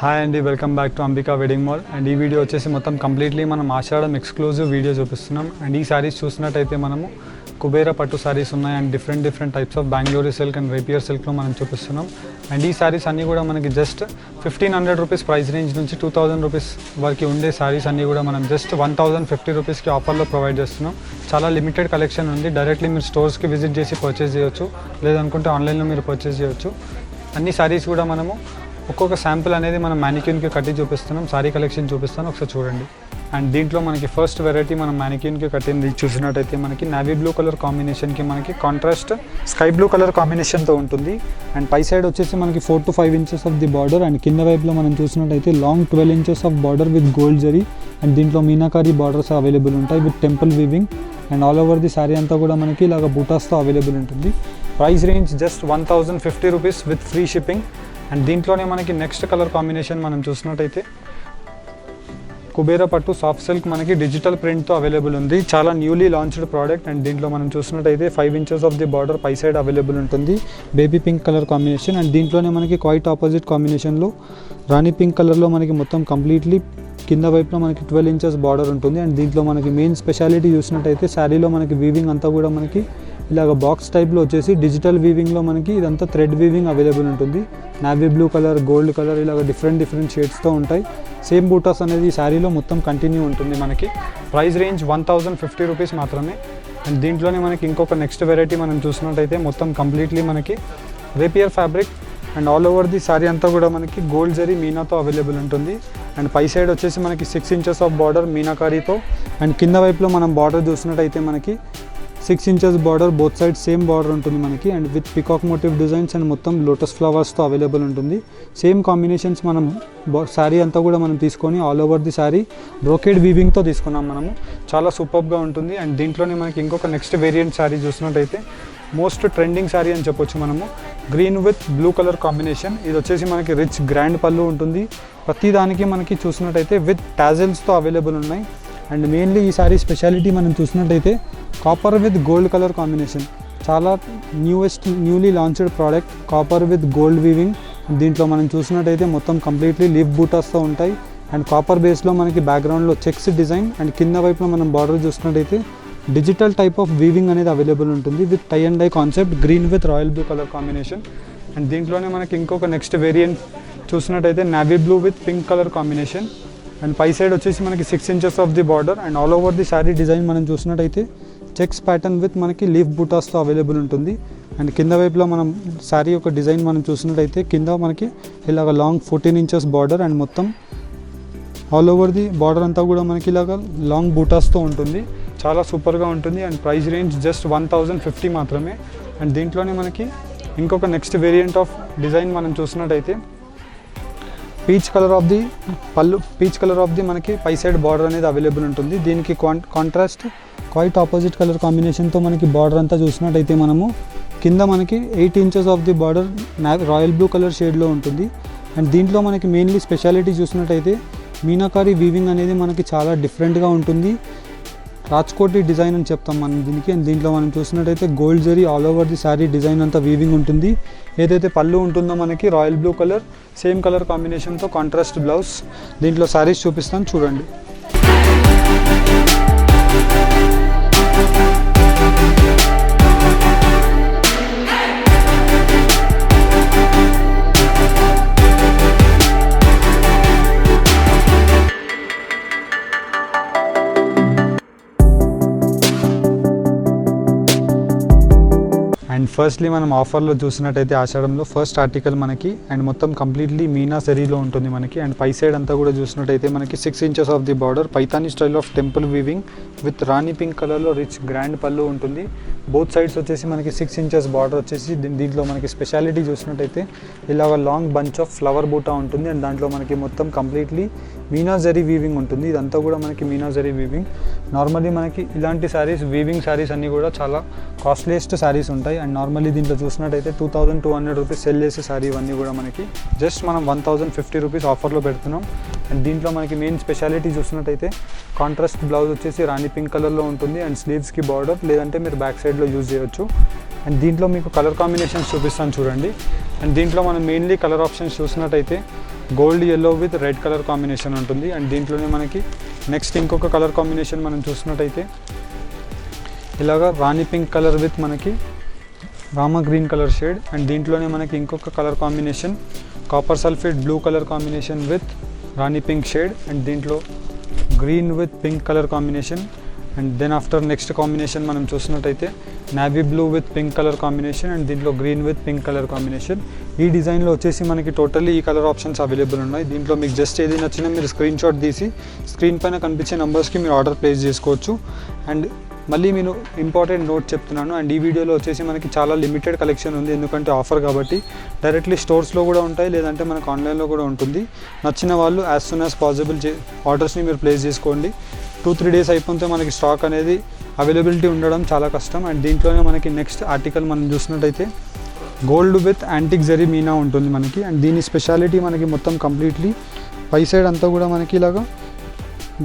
Hi అండి, welcome back to Ambika wedding mall. And ఈ video వచ్చేసి మొత్తం కంప్లీట్లీ మనం ఆషాఢం ఎక్స్క్లూజివ్ వీడియో చూపిస్తున్నాం. అండ్ ఈ సారీస్ చూసినట్టయితే మనము కుబేరా పట్టు సారీస్ ఉన్నాయి and different types of Bengaluru silk and rapier సిల్క్లో మనం చూపిస్తున్నాం. అండ్ ఈ సారీస్ అన్నీ కూడా మనకి జస్ట్ 1500 రూపీస్ ప్రైస్ రేంజ్ నుంచి 2000 రూపీస్ వరకు ఉండే సారీస్ అన్నీ కూడా మనం జస్ట్ 1050 రూపీస్కి ఆఫర్లో ప్రొవైడ్ చేస్తున్నాం. చాలా లిమిటెడ్ కలెక్షన్ ఉంది. డైరెక్ట్లీ మీరు స్టోర్స్కి విజిట్ చేసి పర్చేస్ చేయొచ్చు, లేదనుకుంటే ఆన్లైన్లో మీరు పర్చేస్ చేయొచ్చు. అన్ని సారీస్ కూడా మనము ఒక్కొక్క శాంపుల్ అనేది మనం మ్యానిక్యూన్కి కట్టి చూపిస్తున్నాం. సారీ కలెక్షన్ చూపిస్తాను, ఒకసారి చూడండి. అండ్ దీంట్లో మనకి ఫస్ట్ వెరైటీ మనం మ్యానిక్యూన్కి కట్టింది చూసినట్టయితే మనకి నావీ బ్లూ కలర్ కాంబినేషన్కి మనకి కాంట్రాస్ట్ స్కై బ్లూ కలర్ కాంబినేషన్తో ఉంటుంది. అండ్ పై సైడ్ వచ్చేసి మనకి 4 to 5 inches of the border. And కింద వైపులో మనం చూసినట్టయితే long 12 inches of border with gold zari. And దీంట్లో మీనాకారీ బార్డర్స్ అవైలబుల్ ఉంటాయి with temple weaving. And all over the sari అంతా కూడా మనకి ఇలాగ బూటాస్తో అవైలబుల్ ఉంటుంది. Price range just 1050 rupees with free shipping. And దీంట్లోనే మనకి నెక్స్ట్ కలర్ కాంబినేషన్ మనం చూసినట్టయితే కుబేరా పట్టు సాఫ్ట్ సిల్క్ మనకి డిజిటల్ ప్రింట్తో అవైలబుల్ ఉంది. చాలా న్యూలీ లాంచ్డ్ ప్రోడక్ట్. అండ్ దీంట్లో మనం చూసినట్టయితే 5 ఇంచెస్ ఆఫ్ ది బార్డర్ పై సైడ్ అవైలబుల్ ఉంటుంది. Baby pink colour combination. And దీంట్లోనే మనకి క్వైట్ ఆపోజిట్ కాంబినేషన్లో రాణి పింక్ కలర్లో మనకి మొత్తం కంప్లీట్లీ కింద వైపులో మనకి 12 ఇంచెస్ బార్డర్ ఉంటుంది. అండ్ దీంట్లో మనకి మెయిన్ స్పెషాలిటీ చూసినట్టయితే శారీలో మనకి వీవింగ్ అంతా కూడా మనకి ఇలాగ బాక్స్ టైప్లో వచ్చేసి డిజిటల్ వీవింగ్లో మనకి ఇదంతా థ్రెడ్ వీవింగ్ అవైలబుల్ ఉంటుంది. Navy blue colour, gold colour ఇలాగ డిఫరెంట్ షేడ్స్తో ఉంటాయి. సేమ్ బూటాస్ అనేది ఈ శారీలో మొత్తం కంటిన్యూ ఉంటుంది మనకి. ప్రైస్ రేంజ్ 1050 రూపీస్ మాత్రమే. అండ్ దీంట్లోనే మనకి ఇంకొక నెక్స్ట్ వెరైటీ మనం చూసినట్టయితే మొత్తం కంప్లీట్లీ మనకి rapier fabric. And all over the sari అంతా కూడా మనకి గోల్డ్ జరీ మీనాతో అవైలబుల్ ఉంటుంది. అండ్ పై సైడ్ వచ్చేసి మనకి 6 ఇంచెస్ ఆఫ్ బార్డర్ మీనాకారీతో. అండ్ కింద వైపులో మనం బార్డర్ చూసినట్టయితే మనకి 6 inches border both side same border ఉంటుంది మనకి. And with peacock motif designs and మొత్తం లోటస్ ఫ్లవర్స్తో అవైలబుల్ ఉంటుంది. సేమ్ కాంబినేషన్స్ మనం శారీ అంతా కూడా మనం తీసుకొని all over the sari brocade వీవింగ్తో తీసుకున్నాం మనము. చాలా సూపర్గా ఉంటుంది. అండ్ దీంట్లోనే మనకి ఇంకొక నెక్స్ట్ వేరియంట్ శారీ చూసినట్టయితే మోస్ట్ ట్రెండింగ్ శారీ అని చెప్పొచ్చు మనము. Green with blue colour combination. ఇది వచ్చేసి మనకి రిచ్ గ్రాండ్ పళ్ళు ఉంటుంది. ప్రతి దానికి మనకి చూసినట్టయితే విత్ టాజిల్స్తో అవైలబుల్ ఉన్నాయి. అండ్ మెయిన్లీ ఈ సారీ స్పెషాలిటీ మనం చూసినట్టయితే copper with gold colour combination. చాలా newly launched product copper with gold weaving. దీంట్లో మనం చూసినట్టయితే మొత్తం కంప్లీట్లీ లీఫ్ బూటాస్తో ఉంటాయి. అండ్ కాపర్ బేస్లో మనకి బ్యాక్గ్రౌండ్లో చెక్స్ డిజైన్. అండ్ కింద వైపులో మనం బార్డర్ చూసినట్టయితే డిజిటల్ టైప్ ఆఫ్ వీవింగ్ అనేది అవైలబుల్ ఉంటుంది with tie and dye concept. Green with royal blue colour combination. And దీంట్లోనే మనకి ఇంకొక నెక్స్ట్ వేరియంట్ చూసినట్టయితే navy blue with pink colour combination. And పై సైడ్ వచ్చేసి మనకి 6 inches of the border. And all over the sari design మనం చూసినట్టయితే checks pattern with మనకి లీఫ్ బూటాస్తో అవైలబుల్ ఉంటుంది. అండ్ కింద వైపులో మనం శారీ యొక్క డిజైన్ మనం చూసినట్టయితే కింద మనకి ఇలాగ లాంగ్ 14 ఇంచెస్ బార్డర్. అండ్ మొత్తం ఆల్ ఓవర్ ది బార్డర్ అంతా కూడా మనకి ఇలాగ లాంగ్ బూటాస్తో ఉంటుంది. చాలా సూపర్గా ఉంటుంది. అండ్ ప్రైస్ రేంజ్ జస్ట్ 1050 మాత్రమే. అండ్ దీంట్లోనే మనకి ఇంకొక నెక్స్ట్ వేరియంట్ ఆఫ్ డిజైన్ మనం చూసినట్టయితే పీచ్ కలర్ ఆఫ్ ది మనకి పై సైడ్ బార్డర్ అనేది అవైలబుల్ ఉంటుంది. దీనికి కాంట్రాస్ట్ క్వైట్ ఆపోజిట్ కలర్ కాంబినేషన్తో మనకి బార్డర్ అంతా చూసినట్టయితే మనము కింద మనకి 8 inches of the border royal blue colour షేడ్లో ఉంటుంది. అండ్ దీంట్లో మనకి మెయిన్లీ స్పెషాలిటీ చూసినట్టయితే మీనాకారీ వీవింగ్ అనేది మనకి చాలా డిఫరెంట్గా ఉంటుంది. రాజ్కోటి డిజైన్ అని చెప్తాం మనం దీనికి. అండ్ దీంట్లో మనం చూసినట్టయితే gold zari all over the sari design అంతా వీవింగ్ ఉంటుంది. ఏదైతే పళ్ళు ఉంటుందో మనకి royal blue colour same colour కాంబినేషన్తో కాంట్రాస్ట్ బ్లౌజ్. దీంట్లో శారీస్ చూపిస్తాను చూడండి. అండ్ ఫస్ట్లీ మనం ఆఫర్లో చూసినట్టయితే ఆషాఢంలో ఫస్ట్ ఆర్టికల్ మనకి అండ్ మొత్తం కంప్లీట్లీ మీనా జరీలో ఉంటుంది మనకి. అండ్ పై సైడ్ అంతా కూడా చూసినట్టయితే మనకి 6 inches of the border Paithani style of temple weaving with Rani pink కలర్లో రిచ్ గ్రాండ్ పళ్ళు ఉంటుంది. బోత్ సైడ్స్ వచ్చేసి మనకి 6 ఇంచెస్ బార్డర్ వచ్చేసి దీంట్లో మనకి స్పెషాలిటీ చూసినట్టయితే ఇలాగ లాంగ్ బంచ్ ఆఫ్ ఫ్లవర్ బూటా ఉంటుంది. అండ్ దాంట్లో మనకి మొత్తం కంప్లీట్లీ మీనా జరీ వీవింగ్ ఉంటుంది. ఇదంతా కూడా మనకి మీనా జరీ వీవింగ్. నార్మల్లీ మనకి ఇలాంటి శారీస్ వీవింగ్ శారీస్ అన్నీ కూడా చాలా కాస్ట్లీయెస్ట్ శారీస్ ఉంటాయి. అండ్ నార్మల్లీ దీంట్లో చూసినట్టయితే 2200 రూపీస్ సెల్ చేసే శారీ ఇవన్నీ కూడా మనకి జస్ట్ మనం 1050 రూపీస్ ఆఫర్లో పెడుతున్నాం. అండ్ దీంట్లో మనకి మెయిన్ స్పెషాలిటీ చూసినట్టయితే కాంట్రాస్ట్ బ్లౌజ్ వచ్చేసి రాణి పింక్ కలర్లో ఉంటుంది. అండ్ స్లీవ్స్కి బార్డర్ లేదంటే మీరు బ్యాక్ సైడ్లో యూజ్ చేయొచ్చు. అండ్ దీంట్లో మీకు కలర్ కాంబినేషన్స్ చూపిస్తాను చూడండి. అండ్ దీంట్లో మనం మెయిన్లీ కలర్ ఆప్షన్స్ చూసినట్టయితే gold yellow with red colour combination ఉంటుంది. అండ్ దీంట్లోనే మనకి నెక్స్ట్ ఇంకొక కలర్ కాంబినేషన్ మనం చూసినట్టయితే ఇలాగా రాణి పింక్ కలర్ విత్ మనకి Rama green colour shade. And దీంట్లోనే మనకి ఇంకొక colour combination copper sulphate blue colour combination with Rani pink shade. And దీంట్లో green with pink colour combination. And then after next combination మనం చూసినట్టయితే navy blue with pink colour combination. And దీంట్లో green with pink colour combination. ఈ డిజైన్లో వచ్చేసి మనకి totally ఈ colour options available ఉన్నాయి. దీంట్లో మీకు జస్ట్ ఏది నచ్చినా మీరు స్క్రీన్ షాట్ తీసి స్క్రీన్ పైన కనిపించే నెంబర్స్కి మీరు ఆర్డర్ ప్లేస్ చేసుకోవచ్చు. అండ్ మళ్ళీ నేను ఇంపార్టెంట్ నోట్ చెప్తున్నాను, అండ్ ఈ వీడియోలో వచ్చేసి మనకి చాలా లిమిటెడ్ కలెక్షన్ ఉంది, ఎందుకంటే ఆఫర్ కాబట్టి. డైరెక్ట్లీ స్టోర్స్లో కూడా ఉంటాయి, లేదంటే మనకు ఆన్లైన్లో కూడా ఉంటుంది. నచ్చిన వాళ్ళు యాజ్ సూన్ యాజ్ పాసిబుల్ ఆర్డర్స్ని మీరు ప్లేస్ చేసుకోండి. 2-3 డేస్ అయిపోతే మనకి స్టాక్ అనేది అవైలబిలిటీ ఉండడం చాలా కష్టం. అండ్ దీంట్లోనే మనకి నెక్స్ట్ ఆర్టికల్ మనం చూసినట్టయితే gold with antique zari Meena ఉంటుంది మనకి. అండ్ దీని స్పెషాలిటీ మనకి మొత్తం కంప్లీట్లీ పై సైడ్ అంతా కూడా మనకి ఇలాగా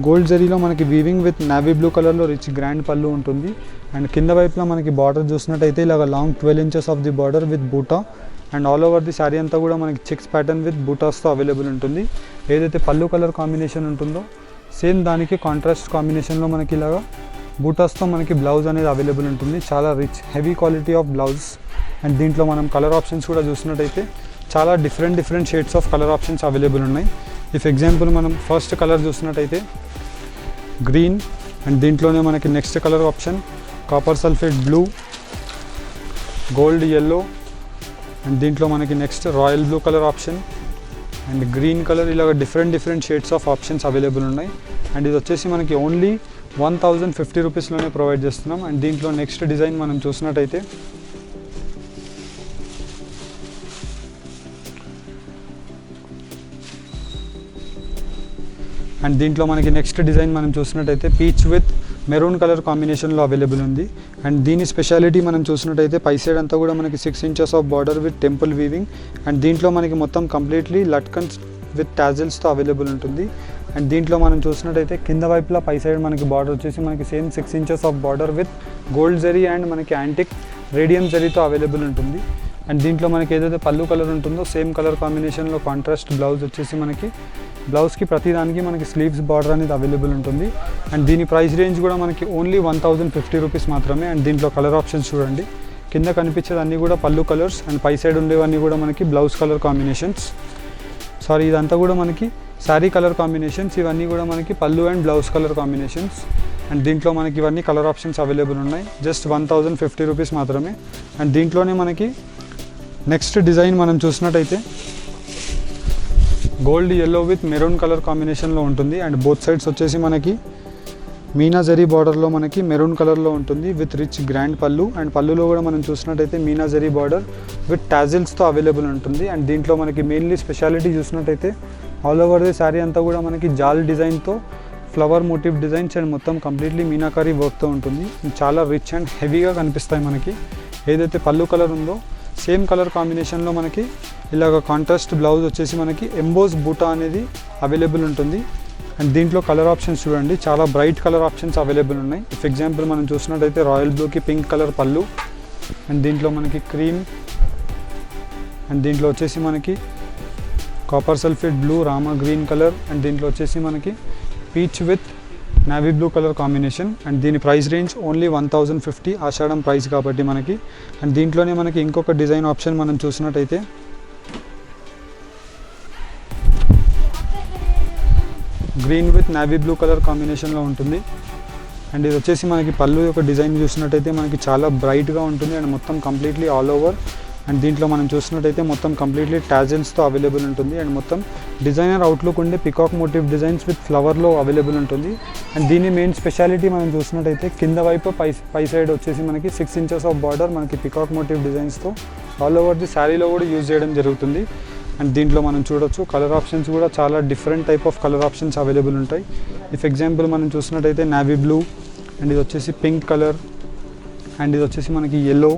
గోల్డ్ జరీలో మనకి వీవింగ్ విత్ నావీ బ్లూ కలర్లో రిచ్ గ్రాండ్ పళ్ళు ఉంటుంది. అండ్ కింద వైపులో మనకి బార్డర్ చూసినట్టయితే ఇలాగ long 12 inches of the border with buta. And all over the sari అంతా కూడా మనకి చెక్స్ ప్యాటర్న్ విత్ బూటాస్తో అవైలబుల్ ఉంటుంది. ఏదైతే పళ్ళు కలర్ కాంబినేషన్ ఉంటుందో సేమ్ దానికి కాంట్రాస్ట్ కాంబినేషన్లో మనకి ఇలాగా బూటాస్తో మనకి బ్లౌజ్ అనేది అవైలబుల్ ఉంటుంది. చాలా rich heavy quality of blouse. And దీంట్లో మనం కలర్ ఆప్షన్స్ కూడా చూసినట్టయితే చాలా different shades of colour options available ఉన్నాయి. ఇఫ్ ఎగ్జాంపుల్ మనం ఫస్ట్ కలర్ చూసినట్టయితే గ్రీన్. అండ్ దీంట్లోనే మనకి next colour option copper sulphate blue, gold yellow. And దీంట్లో మనకి next royal blue colour option and green colour. ఇలాగ different shades of options available ఉన్నాయి. And ఇది వచ్చేసి మనకి ఓన్లీ 1050 రూపీస్లోనే ప్రొవైడ్ చేస్తున్నాం. అండ్ దీంట్లో నెక్స్ట్ డిజైన్ మనం చూసినట్టయితే పీచ్ విత్ మెరూన్ కలర్ కాంబినేషన్లో అవైలబుల్ ఉంది. అండ్ దీని స్పెషాలిటీ మనం చూసినట్టయితే పై సైడ్ అంతా కూడా మనకి 6 inches of border with temple weaving. And దీంట్లో మనకి మొత్తం కంప్లీట్లీ లట్కన్స్ విత్ టాజిల్స్తో అవైలబుల్ ఉంటుంది. అండ్ దీంట్లో మనం చూసినట్టయితే కింద వైపులా పై సైడ్ మనకి బార్డర్ వచ్చేసి మనకి same 6 inches of border with gold zari and మనకి యాంటిక్ రేడియం జరీతో అవైలబుల్ ఉంటుంది. అండ్ దీంట్లో మనకి ఏదైతే పళ్ళు కలర్ ఉంటుందో సేమ్ కలర్ కాంబినేషన్లో కాంట్రాస్ట్ బ్లౌజ్ వచ్చేసి మనకి బ్లౌజ్కి ప్రతిదానికి మనకి స్లీవ్స్ బార్డర్ అనేది అవైలబుల్ ఉంటుంది. అండ్ దీని ప్రైస్ రేంజ్ కూడా మనకి ఓన్లీ 1050 రూపీస్ మాత్రమే. అండ్ దీంట్లో కలర్ ఆప్షన్స్ చూడండి, కింద కనిపించేదన్నీ కూడా పళ్ళు కలర్స్ అండ్ పై సైడ్ ఉండేవన్నీ కూడా మనకి బ్లౌజ్ కలర్ కాంబినేషన్స్. ఇదంతా కూడా మనకి శారీ కలర్ కాంబినేషన్స్. ఇవన్నీ కూడా మనకి పళ్ళు and blouse colour combinations. And దీంట్లో మనకి ఇవన్నీ కలర్ ఆప్షన్స్ అవైలబుల్ ఉన్నాయి. జస్ట్ 1050 రూపీస్ మాత్రమే. అండ్ దీంట్లోనే మనకి నెక్స్ట్ డిజైన్ మనం చూసినట్టయితే gold yellow with maroon colour కాంబినేషన్లో ఉంటుంది. అండ్ బోత్ సైడ్స్ వచ్చేసి మనకి మీనా జరీ బార్డర్లో మనకి మెరూన్ కలర్లో ఉంటుంది with rich grand pallu. And పళ్ళులో కూడా మనం చూసినట్టయితే మీనా జరీ బార్డర్ విత్ టాజిల్స్తో అవైలబుల్ ఉంటుంది. అండ్ దీంట్లో మనకి మెయిన్లీ స్పెషాలిటీ చూసినట్టయితే ఆల్ ఓవర్ ది శారీ అంతా కూడా మనకి జాల్ డిజైన్తో ఫ్లవర్ మోటివ్ డిజైన్స్ అండ్ మొత్తం కంప్లీట్లీ మీనాకారీ వర్క్తో ఉంటుంది. చాలా రిచ్ అండ్ హెవీగా కనిపిస్తాయి మనకి. ఏదైతే పళ్ళు కలర్ ఉందో సేమ్ కలర్ కాంబినేషన్లో మనకి ఇలాగ కాంట్రాస్ట్ బ్లౌజ్ వచ్చేసి మనకి ఎంబోస్ బూటా అనేది అవైలబుల్ ఉంటుంది. అండ్ దీంట్లో కలర్ ఆప్షన్స్ చూడండి, చాలా బ్రైట్ కలర్ ఆప్షన్స్ అవైలబుల్ ఉన్నాయి. ఇఫ్ ఎగ్జాంపుల్ మనం చూసినట్టయితే రాయల్ బ్లూకి పింక్ కలర్ పళ్ళు. అండ్ దీంట్లో మనకి క్రీమ్. అండ్ దీంట్లో వచ్చేసి మనకి copper sulphate blue, Rama green colour. And దీంట్లో వచ్చేసి మనకి peach with navy blue colour combination. And దీని ప్రైస్ రేంజ్ ఓన్లీ 1050, ఆషాఢం ప్రైస్ కాబట్టి మనకి. అండ్ దీంట్లోనే మనకి ఇంకొక డిజైన్ ఆప్షన్ మనం చూసినట్టయితే green with navy blue colour కాంబినేషన్లో ఉంటుంది. అండ్ ఇది వచ్చేసి మనకి పళ్ళు యొక్క డిజైన్ చూసినట్టయితే మనకి చాలా బ్రైట్గా ఉంటుంది అండ్ మొత్తం కంప్లీట్లీ ఆల్ ఓవర్. అండ్ దీంట్లో మనం చూసినట్టయితే మొత్తం కంప్లీట్లీ టాజిల్స్తో అవైలబుల్ ఉంటుంది. అండ్ మొత్తం డిజైనర్ అవుట్లుక్ ఉండే పికాక్ మోటివ్ డిజైన్స్ విత్ ఫ్లవర్లో అవైలబుల్ ఉంటుంది. అండ్ దీని మెయిన్ స్పెషాలిటీ మనం చూసినట్టయితే కింద వైపు పై సైడ్ వచ్చేసి మనకి 6 ఇంచెస్ ఆఫ్ బార్డర్ మనకి పికాక్ మోటివ్ డిజైన్స్తో ఆల్ ఓవర్ ది శారీలో కూడా యూజ్ చేయడం జరుగుతుంది. అండ్ దీంట్లో మనం చూడొచ్చు కలర్ ఆప్షన్స్ కూడా చాలా different type of colour options available ఉంటాయి. ఇఫ్ ఎగ్జాంపుల్ మనం చూసినట్టయితే నావీ బ్లూ, అండ్ ఇది వచ్చేసి పింక్ కలర్, అండ్ ఇది వచ్చేసి మనకి yellow,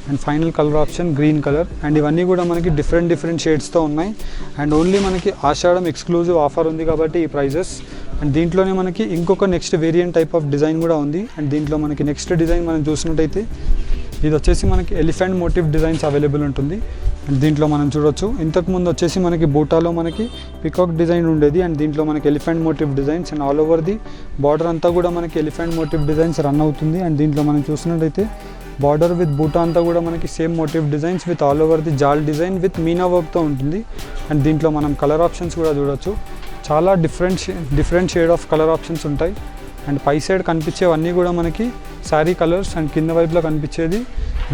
and final colour option green colour. And ఇవన్నీ కూడా మనకి డిఫరెంట్ షేడ్స్తో ఉన్నాయి. అండ్ ఓన్లీ మనకి ఆషాఢం ఎక్స్క్లూజివ్ ఆఫర్ ఉంది కాబట్టి ఈ ప్రైజెస్. అండ్ దీంట్లోనే మనకి ఇంకొక next variant type of design కూడా ఉంది. అండ్ దీంట్లో మనకి నెక్స్ట్ డిజైన్ మనం చూసినట్టయితే ఇది వచ్చేసి మనకి ఎలిఫెంట్ మోటివ్ డిజైన్స్ అవైలబుల్ ఉంటుంది. దీంట్లో మనం చూడొచ్చు ఇంతకుముందు వచ్చేసి మనకి బూటాలో మనకి పికాక్ డిజైన్ ఉండేది అండ్ దీంట్లో మనకి elephant motif designs and all over the border అంతా కూడా మనకి ఎలిఫెంట్ మోటివ్ డిజైన్స్ రన్ అవుతుంది అండ్ దీంట్లో మనం చూసినట్టయితే బార్డర్ విత్ బూటా అంతా కూడా మనకి same motif designs with all over the jaal design with meena వర్క్తో ఉంటుంది అండ్ దీంట్లో మనం కలర్ ఆప్షన్స్ కూడా చూడొచ్చు చాలా different shade of colour options ఉంటాయి అండ్ పై సైడ్ కనిపించేవన్నీ కూడా మనకి శారీ కలర్స్ అండ్ కింద వైపులో కనిపించేది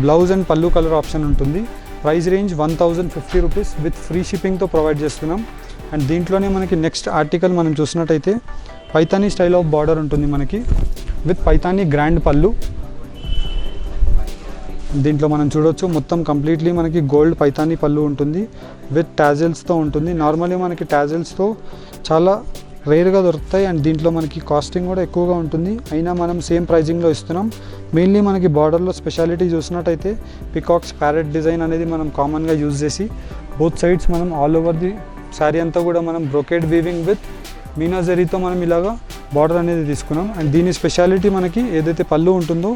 blouse and pallu colour option ఉంటుంది price range 1050 rupees with free షిప్పింగ్తో ప్రొవైడ్ చేస్తున్నాం అండ్ దీంట్లోనే మనకి నెక్స్ట్ ఆర్టికల్ మనం చూసినట్టయితే పైతానీ స్టైల్ ఆఫ్ బార్డర్ ఉంటుంది మనకి విత్ పైతానీ గ్రాండ్ పళ్ళు దీంట్లో మనం చూడొచ్చు మొత్తం కంప్లీట్లీ మనకి గోల్డ్ పైతానీ పళ్ళు ఉంటుంది విత్ టాజిల్స్తో ఉంటుంది నార్మల్లీ మనకి టాజిల్స్తో చాలా రేర్గా దొరుకుతాయి అండ్ దీంట్లో మనకి కాస్టింగ్ కూడా ఎక్కువగా ఉంటుంది అయినా మనం సేమ్ ప్రైజింగ్లో ఇస్తున్నాం మెయిన్లీ మనకి బార్డర్లో స్పెషాలిటీ చూసినట్టయితే పికాక్స్ ప్యారెట్ డిజైన్ అనేది మనం కామన్గా యూజ్ చేసి బోత్ సైడ్స్ మనం ఆల్ ఓవర్ ది శారీ అంతా కూడా మనం బ్రోకెడ్ వీవింగ్ విత్ మీనా జరీతో మనం ఇలాగా బార్డర్ అనేది తీసుకున్నాం అండ్ దీని స్పెషాలిటీ మనకి ఏదైతే పళ్ళు ఉంటుందో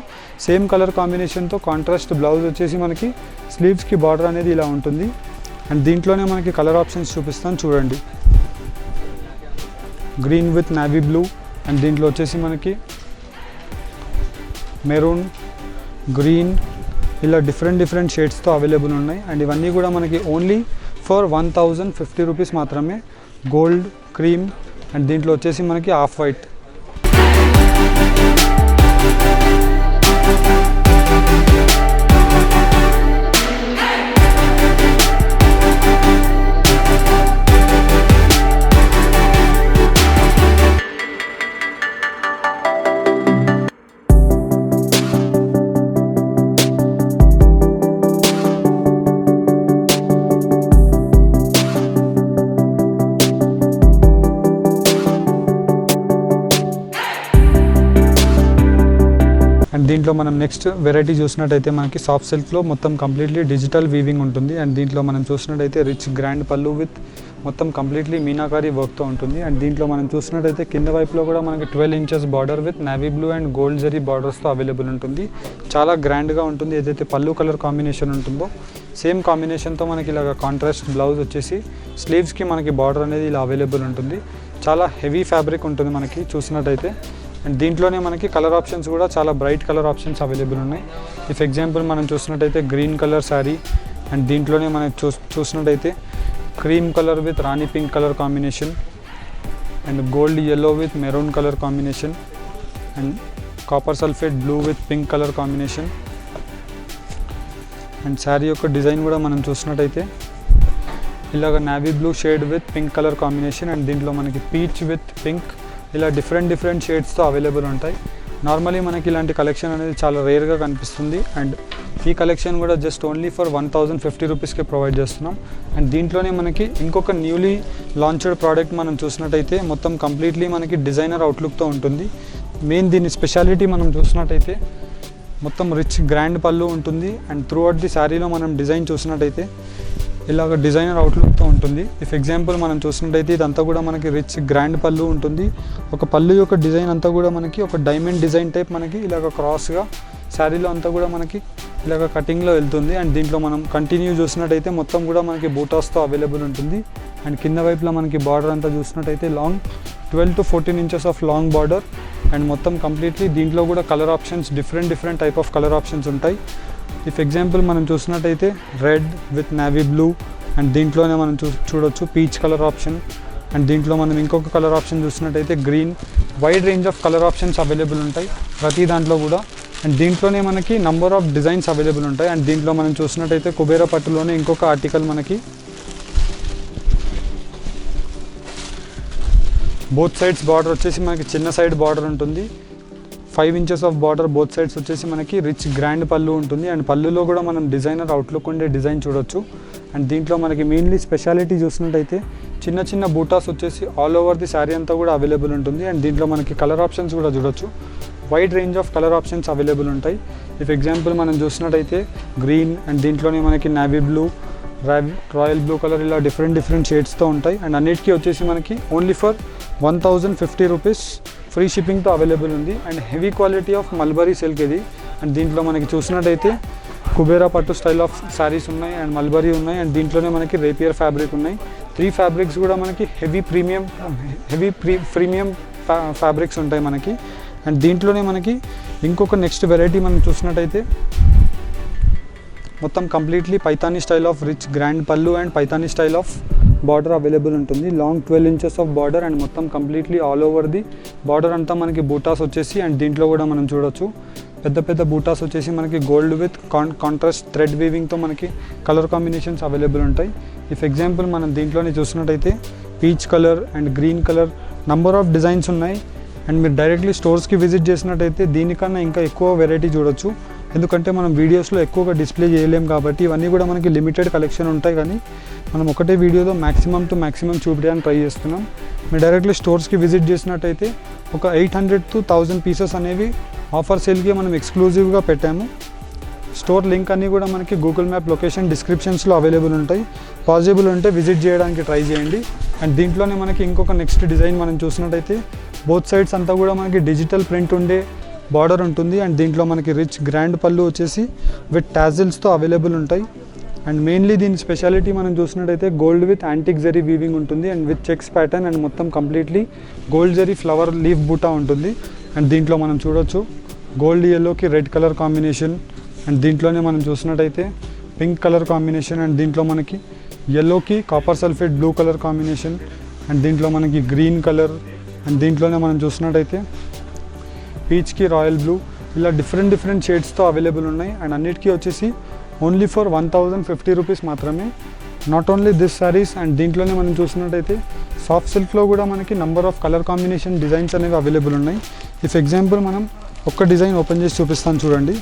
సేమ్ కలర్ కాంబినేషన్తో కాంట్రాస్ట్ బ్లౌజ్ వచ్చేసి మనకి స్లీవ్స్కి బార్డర్ అనేది ఇలా ఉంటుంది అండ్ దీంట్లోనే మనకి కలర్ ఆప్షన్స్ చూపిస్తాను చూడండి green with navy blue and దీంట్లో వచ్చేసి మనకి మెరూన్ గ్రీన్ ఇలా డిఫరెంట్ షేడ్స్తో అవైలబుల్ ఉన్నాయి అండ్ ఇవన్నీ కూడా మనకి ఓన్లీ ఫర్ 1050 రూపీస్ మాత్రమే గోల్డ్ క్రీమ్ అండ్ దీంట్లో వచ్చేసి మనకి ఆఫ్ వైట్ అండ్ దీంట్లో మనం నెక్స్ట్ వెరైటీ చూసినట్టయితే మనకి సాఫ్ట్ సిల్క్లో మొత్తం కంప్లీట్లీ డిజిటల్ వీవింగ్ ఉంటుంది అండ్ దీంట్లో మనం చూసినట్టయితే రిచ్ గ్రాండ్ పళ్ళు విత్ మొత్తం కంప్లీట్లీ మీనాకారీ వర్క్తో ఉంటుంది అండ్ దీంట్లో మనం చూసినట్టయితే కింద వైపులో కూడా మనకి 12 inches border with navy blue and gold zari బార్డర్స్తో అవైలబుల్ ఉంటుంది చాలా గ్రాండ్గా ఉంటుంది ఏదైతే పళ్ళు కలర్ కాంబినేషన్ ఉంటుందో సేమ్ కాంబినేషన్తో మనకి ఇలాగ కాంట్రాస్ట్ బ్లౌజ్ వచ్చేసి స్లీవ్స్కి మనకి బార్డర్ అనేది ఇలా అవైలబుల్ ఉంటుంది చాలా హెవీ ఫ్యాబ్రిక్ ఉంటుంది మనకి చూసినట్టయితే అండ్ దీంట్లోనే మనకి కలర్ ఆప్షన్స్ కూడా చాలా బ్రైట్ కలర్ ఆప్షన్స్ అవైలబుల్ ఉన్నాయి ఇఫ్ ఎగ్జాంపుల్ మనం చూసినట్టయితే గ్రీన్ కలర్ శారీ అండ్ దీంట్లోనే మనం చూసినట్టయితే cream colour with Rani pink colour combination and gold yellow with maroon colour combination and copper sulphate blue with pink colour combination and sari యొక్క design కూడా మనం చూసినట్టయితే ఇలాగ navy blue shade with pink colour combination and దీంట్లో మనకి peach with pink ఇలా different షేడ్స్తో available ఉంటాయి normally మనకి ఇలాంటి కలెక్షన్ అనేది చాలా రేర్గా కనిపిస్తుంది అండ్ ఈ కలెక్షన్ కూడా జస్ట్ ఓన్లీ ఫర్ 1050 రూపీస్కే ప్రొవైడ్ చేస్తున్నాం అండ్ దీంట్లోనే మనకి ఇంకొక న్యూలీ లాంచ్డ్ ప్రోడక్ట్ మనం చూసినట్టయితే మొత్తం కంప్లీట్లీ మనకి డిజైనర్ అవుట్లుక్తో ఉంటుంది మెయిన్ దీని స్పెషాలిటీ మనం చూసినట్టయితే మొత్తం రిచ్ గ్రాండ్ పళ్ళు ఉంటుంది అండ్ త్రూ అవుట్ ది శారీలో మనం డిజైన్ చూసినట్టయితే ఇలాగ డిజైనర్ అవుట్లుక్తో ఉంటుంది ఇఫ్ ఎగ్జాంపుల్ మనం చూసినట్టయితే ఇదంతా కూడా మనకి రిచ్ గ్రాండ్ పళ్ళు ఉంటుంది ఒక పళ్ళు యొక్క డిజైన్ అంతా కూడా మనకి ఒక డైమండ్ డిజైన్ టైప్ మనకి ఇలాగ క్రాస్గా శారీలో అంతా కూడా మనకి ఇలాగ కటింగ్లో వెళ్తుంది అండ్ దీంట్లో మనం కంటిన్యూ చూసినట్టయితే మొత్తం కూడా మనకి బూటాస్తో అవైలబుల్ ఉంటుంది అండ్ కింద వైపులో మనకి బార్డర్ అంతా చూసినట్టయితే long 12 to 14 inches of long border and మొత్తం కంప్లీట్లీ దీంట్లో కూడా colour options different type of colour options ఉంటాయి ఇఫ్ ఎగ్జాంపుల్ మనం చూసినట్టయితే red with navy blue and దీంట్లోనే మనం చూడొచ్చు పీచ్ కలర్ ఆప్షన్ అండ్ దీంట్లో మనం ఇంకొక కలర్ ఆప్షన్ చూసినట్టయితే green wide range of colour options available ఉంటాయి ప్రతి దాంట్లో కూడా అండ్ దీంట్లోనే మనకి నంబర్ ఆఫ్ డిజైన్స్ అవైలబుల్ ఉంటాయి అండ్ దీంట్లో మనం చూసినట్టయితే కుబేరా పట్టులోనే ఇంకొక ఆర్టికల్ మనకి బోత్ సైడ్స్ బార్డర్ వచ్చేసి మనకి చిన్న సైడ్ బార్డర్ ఉంటుంది 5 inches of border both sides వచ్చేసి మనకి రిచ్ గ్రాండ్ పళ్ళు ఉంటుంది అండ్ పళ్ళులో కూడా మనం డిజైనర్ అవుట్లుక్ ఉండే డిజైన్ చూడొచ్చు అండ్ దీంట్లో మనకి మెయిన్లీ స్పెషాలిటీ చూసినట్టయితే చిన్న బూటాస్ వచ్చేసి ఆల్ ఓవర్ ది శారీ అంతా కూడా అవైలబుల్ ఉంటుంది అండ్ దీంట్లో మనకి కలర్ ఆప్షన్స్ కూడా చూడొచ్చు wide range of colour options available ఉంటాయి ఇఫ్ ఎగ్జాంపుల్ మనం చూసినట్టయితే గ్రీన్ అండ్ దీంట్లోనే మనకి navy blue royal blue colour ఇలా డిఫరెంట్ షేడ్స్తో ఉంటాయి అండ్ అన్నిటికీ వచ్చేసి మనకి ఓన్లీ ఫర్ 1050 రూపీస్ ఫ్రీ షిప్పింగ్తో అవైలబుల్ ఉంది and heavy quality of mulberry silk ఇది అండ్ దీంట్లో మనకి చూసినట్టయితే కుబేరా పట్టు స్టైల్ ఆఫ్ శారీస్ ఉన్నాయి అండ్ మల్బరీ ఉన్నాయి అండ్ దీంట్లోనే మనకి రేపియర్ ఫ్యాబ్రిక్ ఉన్నాయి. 3 ఫ్యాబ్రిక్స్ కూడా మనకి హెవీ ప్రీమియం ఫ్యాబ్రిక్స్ ఉంటాయి మనకి. అండ్ దీంట్లోనే మనకి ఇంకొక నెక్స్ట్ వెరైటీ మనం చూసినట్టయితే మొత్తం completely Paithani style of rich grand pallu and Paithani style of border available ఉంటుంది. Long 12 inches of border and మొత్తం completely all over the border అంతా మనకి బూటాస్ వచ్చేసి అండ్ దీంట్లో కూడా మనం చూడొచ్చు పెద్ద పెద్ద బూటాస్ వచ్చేసి మనకి గోల్డ్ విత్ కాంట్రాస్ట్ థ్రెడ్ వీవింగ్తో మనకి కలర్ కాంబినేషన్స్ అవైలబుల్ ఉంటాయి. ఇఫ్ ఎగ్జాంపుల్ మనం దీంట్లోనే చూసినట్టయితే peach colour and green colour number of designs ఉన్నాయి. అండ్ మీరు డైరెక్ట్లీ స్టోర్స్కి విజిట్ చేసినట్టయితే దీనికన్నా ఇంకా ఎక్కువ వెరైటీ చూడొచ్చు. ఎందుకంటే మనం వీడియోస్లో ఎక్కువగా డిస్ప్లే చేయలేం కాబట్టి ఇవన్నీ కూడా మనకి లిమిటెడ్ కలెక్షన్ ఉంటాయి. కానీ మనం ఒకటే వీడియోలో మ్యాక్సిమం చూపించడానికి ట్రై చేస్తున్నాం. మీరు డైరెక్ట్లీ స్టోర్స్కి విజిట్ చేసినట్టయితే ఒక 800 to 1000 పీసెస్ అనేవి ఆఫర్ సేల్కి మనం ఎక్స్క్లూజివ్గా పెట్టాము. స్టోర్ లింక్ అన్నీ కూడా మనకి గూగుల్ మ్యాప్ లొకేషన్ డిస్క్రిప్షన్స్లో అవైలబుల్ ఉంటాయి. పాసిబుల్ ఉంటే విజిట్ చేయడానికి ట్రై చేయండి. అండ్ దీంట్లోనే మనకి ఇంకొక నెక్స్ట్ డిజైన్ మనం చూసినట్టయితే బోత్ సైడ్స్ అంతా కూడా మనకి డిజిటల్ ప్రింట్ ఉండే బార్డర్ ఉంటుంది. అండ్ దీంట్లో మనకి రిచ్ గ్రాండ్ పళ్ళు వచ్చేసి విత్ టాజిల్స్తో అవైలబుల్ ఉంటాయి. అండ్ మెయిన్లీ దీని స్పెషాలిటీ మనం చూసినట్టయితే gold with antique zari weaving ఉంటుంది and with checks pattern and మొత్తం completely gold zari flower leaf buta ఉంటుంది. అండ్ దీంట్లో మనం చూడొచ్చు గోల్డ్ ఎల్లోకి రెడ్ కలర్ కాంబినేషన్ అండ్ దీంట్లోనే మనం చూసినట్టయితే పింక్ కలర్ కాంబినేషన్ అండ్ దీంట్లో మనకి ఎల్లోకి copper sulphate blue colour combination and దీంట్లో మనకి గ్రీన్ కలర్ అండ్ దీంట్లోనే మనం చూసినట్టయితే పీచ్కి రాయల్ బ్లూ ఇలా డిఫరెంట్ షేడ్స్తో అవైలబుల్ ఉన్నాయి. అండ్ అన్నిటికీ వచ్చేసి ఓన్లీ ఫర్ 1050 రూపీస్ మాత్రమే. Not only this saris and దీంట్లోనే మనం చూసినట్టయితే సాఫ్ట్ సిల్క్లో కూడా మనకి number of colour combination designs అనేవి అవైలబుల్ ఉన్నాయి. ఇఫ్ ఎగ్జాంపుల్ మనం ఒక్క డిజైన్ ఓపెన్ చేసి చూపిస్తాను చూడండి.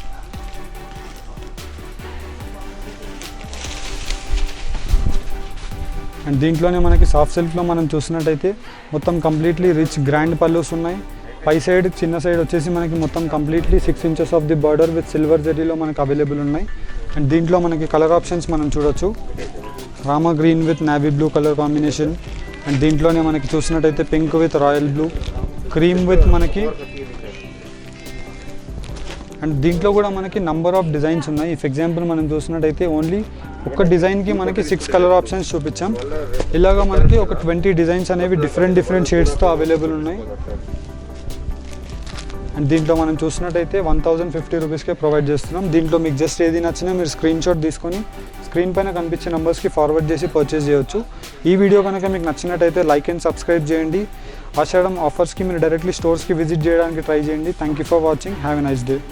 అండ్ దీంట్లోనే మనకి సాఫ్ట్ సిల్క్లో మనం చూసినట్టయితే మొత్తం కంప్లీట్లీ రిచ్ గ్రాండ్ పల్లూస్ ఉన్నాయి. పై సైడ్ చిన్న సైడ్ వచ్చేసి మనకి మొత్తం completely 6 inches of the border with silver జరీలో మనకు అవైలబుల్ ఉన్నాయి. అండ్ దీంట్లో మనకి కలర్ ఆప్షన్స్ మనం చూడొచ్చు Rama green with navy blue colour combination and దీంట్లోనే మనకి చూసినట్టయితే pink with royal blue, cream with మనకి అండ్ దీంట్లో కూడా మనకి నంబర్ ఆఫ్ డిజైన్స్ ఉన్నాయి. ఇఫ్ ఎగ్జాంపుల్ మనం చూసినట్టయితే ఓన్లీ ఒక డిజైన్కి మనకి 6 కలర్ ఆప్షన్స్ చూపించాం. ఇలాగా మనకి ఒక 20 డిజైన్స్ అనేవి డిఫరెంట్ షేడ్స్తో అవైలబుల్ ఉన్నాయి. అండ్ దీంట్లో మనం చూసినట్టయితే 1050 రూపీస్కే ప్రొవైడ్ చేస్తున్నాం. దీంట్లో మీకు జస్ట్ ఏది నచ్చినా మీరు స్క్రీన్ షాట్ తీసుకొని స్క్రీన్ పైన కనిపించే నెంబర్స్కి ఫార్వర్డ్ చేసి పర్చేస్ చేయొచ్చు. ఈ వీడియో కనుక మీకు నచ్చినట్టయితే లైక్ అండ్ సబ్స్క్రైబ్ చేయండి. ఆషాఢం ఆఫర్స్కి మీరు డైరెక్ట్లీ స్టోర్స్కి విజిట్ చేయడానికి ట్రై చేయండి. Thank you for watching. Have a nice day.